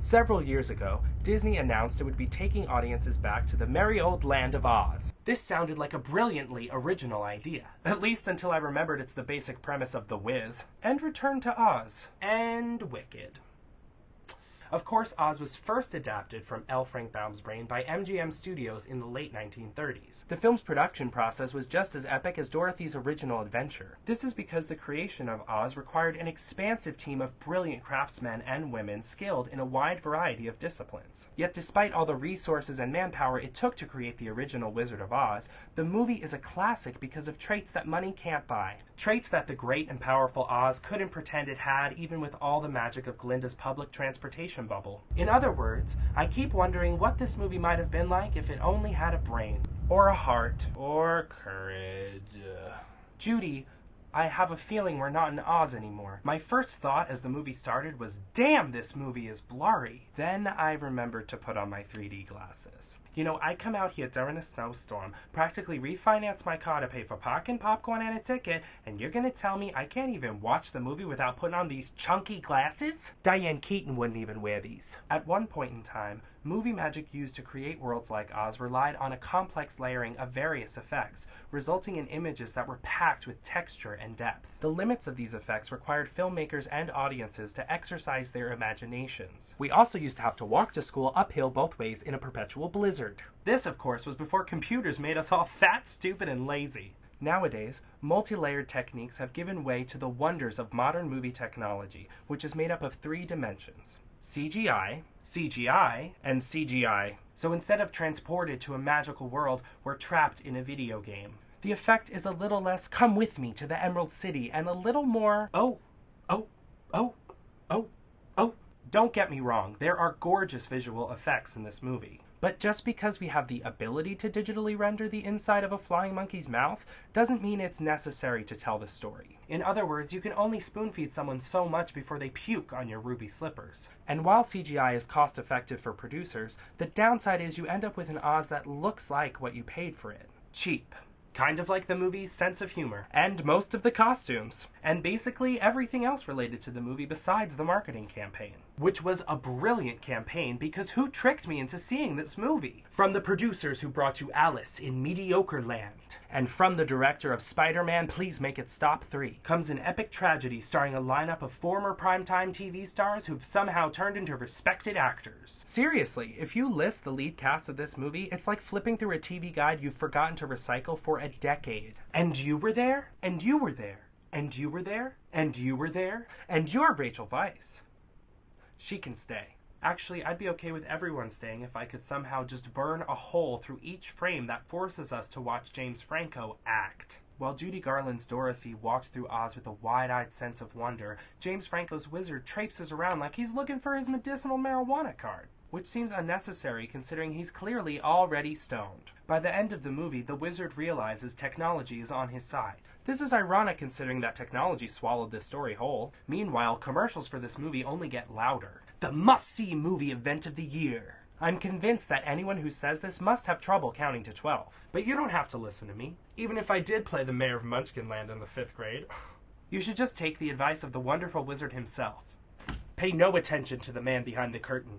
Several years ago, Disney announced it would be taking audiences back to the merry old land of Oz. This sounded like a brilliantly original idea, at least until I remembered it's the basic premise of The Wiz, and Return to Oz, and Wicked. Of course, Oz was first adapted from L. Frank Baum's brain by MGM Studios in the late 1930s. The film's production process was just as epic as Dorothy's original adventure. This is because the creation of Oz required an expansive team of brilliant craftsmen and women skilled in a wide variety of disciplines. Yet despite all the resources and manpower it took to create the original Wizard of Oz, the movie is a classic because of traits that money can't buy. Traits that the great and powerful Oz couldn't pretend it had even with all the magic of Glinda's public transportation bubble. In other words, I keep wondering what this movie might have been like if it only had a brain, or a heart, or courage. Judy, I have a feeling we're not in Oz anymore. My first thought as the movie started was, damn, this movie is blurry. Then I remembered to put on my 3D glasses. You know, I come out here during a snowstorm, practically refinance my car to pay for parking, popcorn, and a ticket, and you're gonna tell me I can't even watch the movie without putting on these chunky glasses? Diane Keaton wouldn't even wear these. At one point in time, movie magic used to create worlds like Oz relied on a complex layering of various effects, resulting in images that were packed with texture and depth. The limits of these effects required filmmakers and audiences to exercise their imaginations. We also used to have to walk to school uphill both ways in a perpetual blizzard. This, of course, was before computers made us all fat, stupid, and lazy. Nowadays, multi-layered techniques have given way to the wonders of modern movie technology, which is made up of 3 dimensions: CGI, CGI, and CGI. So instead of transported to a magical world, we're trapped in a video game. The effect is a little less come with me to the Emerald City and a little more oh. Don't get me wrong, there are gorgeous visual effects in this movie. But just because we have the ability to digitally render the inside of a flying monkey's mouth doesn't mean it's necessary to tell the story. In other words, you can only spoon-feed someone so much before they puke on your ruby slippers. And while CGI is cost-effective for producers, the downside is you end up with an Oz that looks like what you paid for it. Cheap. Kind of like the movie's sense of humor, and most of the costumes, and basically everything else related to the movie besides the marketing campaign. Which was a brilliant campaign because who tricked me into seeing this movie? From the producers who brought you Alice in Mediocre Land, and from the director of Spider-Man Please Make It Stop 3, comes an epic tragedy starring a lineup of former primetime TV stars who've somehow turned into respected actors. Seriously, if you list the lead cast of this movie, it's like flipping through a TV guide you've forgotten to recycle for a decade. And you were there, and you were there, and you were there, and you were there, and you're Rachel Weisz. She can stay. Actually, I'd be okay with everyone staying if I could somehow just burn a hole through each frame that forces us to watch James Franco act. While Judy Garland's Dorothy walked through Oz with a wide-eyed sense of wonder, James Franco's wizard traipses around like he's looking for his medicinal marijuana card, which seems unnecessary considering he's clearly already stoned. By the end of the movie, the wizard realizes technology is on his side. This is ironic considering that technology swallowed this story whole. Meanwhile, commercials for this movie only get louder. The must-see movie event of the year. I'm convinced that anyone who says this must have trouble counting to 12. But you don't have to listen to me, even if I did play the mayor of Munchkinland in the 5th grade. You should just take the advice of the wonderful wizard himself. Pay no attention to the man behind the curtain.